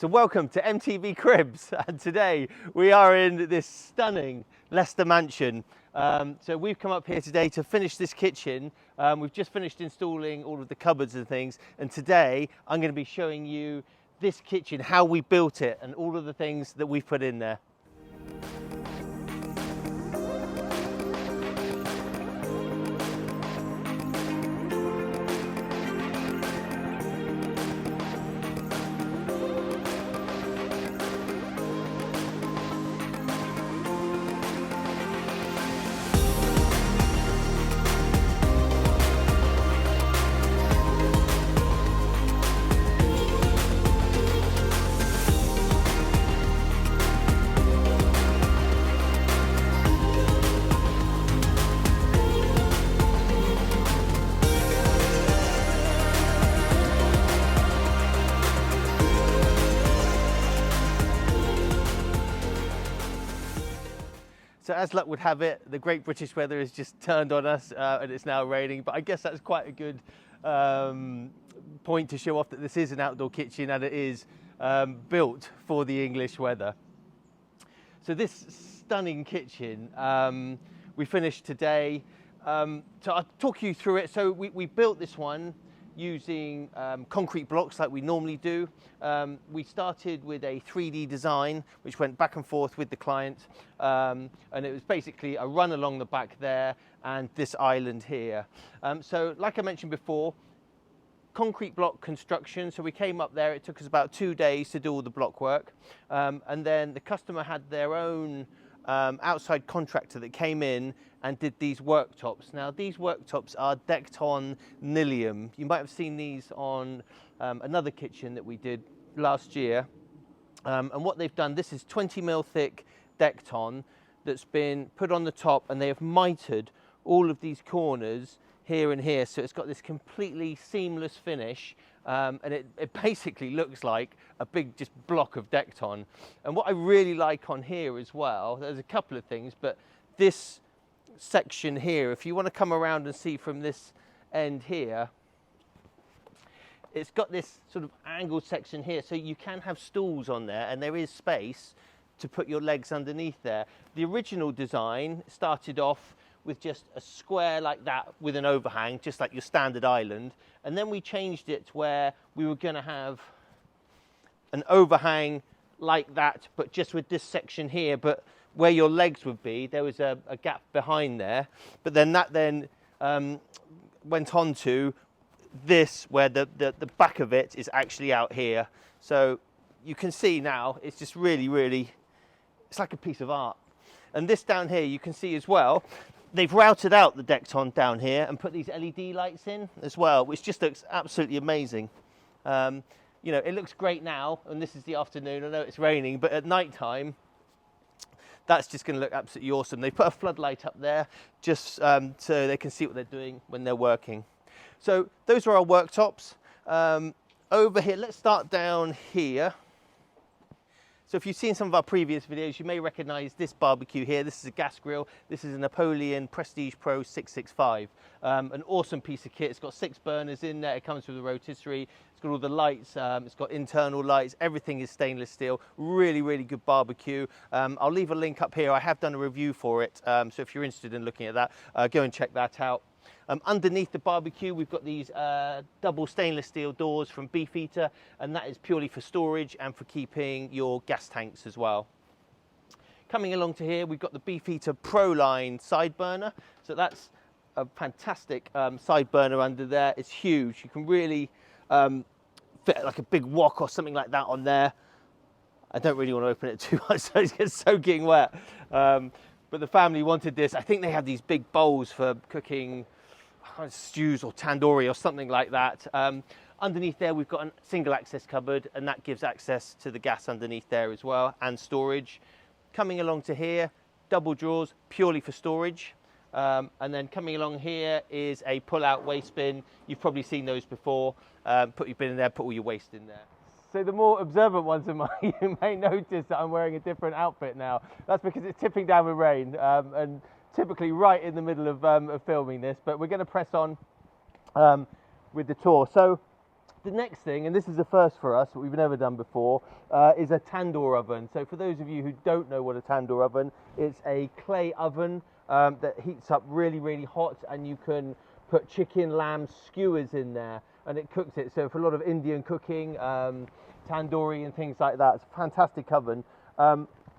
So welcome to MTV Cribs, and today we are in this stunning Leicester mansion. So we've come up here today to finish this kitchen. We've just finished installing all of the cupboards and things, and today I'm going to be showing you this kitchen, how we built it, and all of the things that we've put in there. So as luck would have it, the great British weather has just turned on us and it's now raining, but I guess that's quite a good point to show off that this is an outdoor kitchen and it is built for the English weather. So this stunning kitchen we finished today. So I'll talk you through it. So we built this one using concrete blocks like we normally do. We started with a 3D design which went back and forth with the client, and it was basically a run along the back there and this island here. So like I mentioned before, concrete block construction. So we came up there, it took us about 2 days to do all the block work, and then the customer had their own outside contractor that came in and did these worktops. Now these worktops are decked on Nilium. You might have seen these on another kitchen that we did last year. And what they've done, this is 20mm thick decked on that's been put on the top, and they have mitered all of these corners here and here, so it's got this completely seamless finish, and it basically looks like a big just block of decked on. And what I really like on here as well, there's a couple of things, but this section here, if you want to come around and see from this end here, it's got this sort of angled section here, so you can have stools on there and there is space to put your legs underneath there. The original design started off with just a square like that with an overhang, just like your standard island, and then we changed it to where we were going to have an overhang like that, but just with this section here, but where your legs would be, there was a gap behind there, but then that went on to this, where the back of it is actually out here. So you can see now, it's just really, it's like a piece of art. And this down here, you can see as well, they've routed out the decked on down here and put these LED lights in as well, which just looks absolutely amazing. You know, it looks great now, and this is the afternoon. I know it's raining, but at night time, that's just going to look absolutely awesome. They put a floodlight up there just so they can see what they're doing when they're working. So those are our worktops. Over here, let's start down here. So if you've seen some of our previous videos, you may recognize this barbecue here. This is a gas grill. This is a Napoleon Prestige Pro 665. An awesome piece of kit. It's got 6 burners in there. It comes with a rotisserie. It's got all the lights. It's got internal lights. Everything is stainless steel. Really good barbecue. I'll leave a link up here. I have done a review for it. So if you're interested in looking at that, go and check that out. Underneath the barbecue, we've got these double stainless steel doors from Beefeater, and that is purely for storage and for keeping your gas tanks as well. Coming along to here, we've got the Beefeater Pro line side burner. So that's a fantastic side burner under there. It's huge. You can really fit like a big wok or something like that on there. I don't really want to open it too much, so it's gets soaking wet. But the family wanted this. I think they have these big bowls for cooking stews or tandoori or something like that. Underneath there, we've got a single access cupboard, and that gives access to the gas underneath there as well, and storage. Coming along to here, double drawers, purely for storage. And then coming along here is a pull-out waste bin. You've probably seen those before. Put your bin in there, put all your waste in there. So the more observant ones of mine, you may notice that I'm wearing a different outfit now. That's because it's tipping down with rain, and typically right in the middle of filming this, but we're going to press on with the tour. So The next thing, and this is a first for us, what we've never done before, is a tandoor oven. So for those of you who don't know what a tandoor oven, it's a clay oven that heats up really, really hot, and you can put chicken, lamb, skewers in there, and it cooks it. So for a lot of Indian cooking, tandoori and things like that, it's a fantastic oven.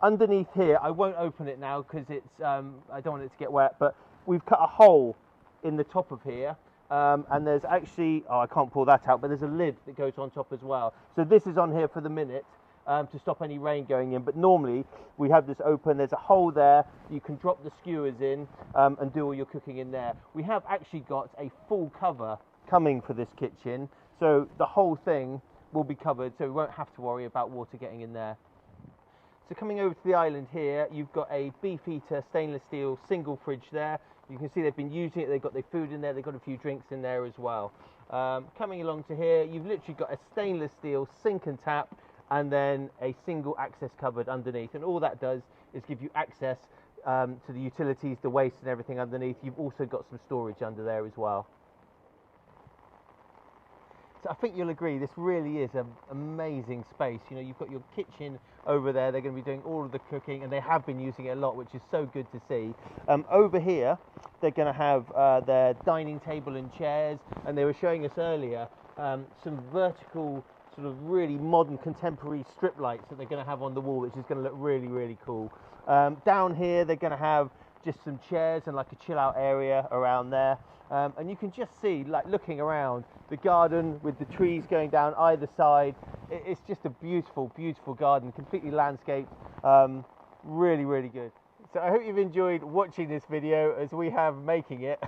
Underneath here, I won't open it now because it's I don't want it to get wet, but we've cut a hole in the top of here. And there's actually, I can't pull that out, but there's a lid that goes on top as well. So this is on here for the minute to stop any rain going in. But normally we have this open, there's a hole there, you can drop the skewers in and do all your cooking in there. We have actually got a full cover coming for this kitchen. So the whole thing will be covered, so we won't have to worry about water getting in there. So coming over to the island here, you've got a Beefeater stainless steel single fridge there. You can see they've been using it, they've got their food in there, they've got a few drinks in there as well. Coming along to here, you've literally got a stainless steel sink and tap, and then a single access cupboard underneath. And all that does is give you access to the utilities, the waste and everything underneath. You've also got some storage under there as well. So I think you'll agree, this really is an amazing space. You know, you've got your kitchen over there, they're going to be doing all of the cooking, and they have been using it a lot, which is so good to see. Over here, they're going to have their dining table and chairs, and they were showing us earlier some vertical, sort of really modern contemporary strip lights that they're going to have on the wall, which is going to look really, really cool. Down here, they're going to have just some chairs and like a chill out area around there. And you can just see, like looking around, the garden with the trees going down either side. It's just a beautiful, beautiful garden, completely landscaped. Really, really good. So I hope you've enjoyed watching this video as we have making it.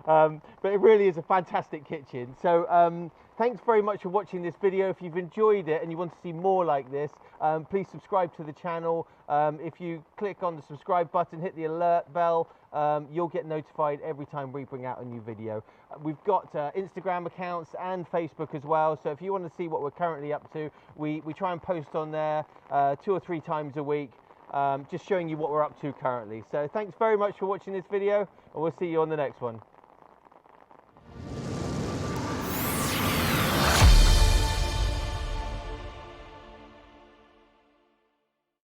But it really is a fantastic kitchen. So thanks very much for watching this video. If you've enjoyed it and you want to see more like this, please subscribe to the channel. If you click on the subscribe button, hit the alert bell, you'll get notified every time we bring out a new video. We've got Instagram accounts and Facebook as well, so if you want to see what we're currently up to, we try and post on there 2 or 3 times a week, just showing you what we're up to currently. So thanks very much for watching this video, and we'll see you on the next one.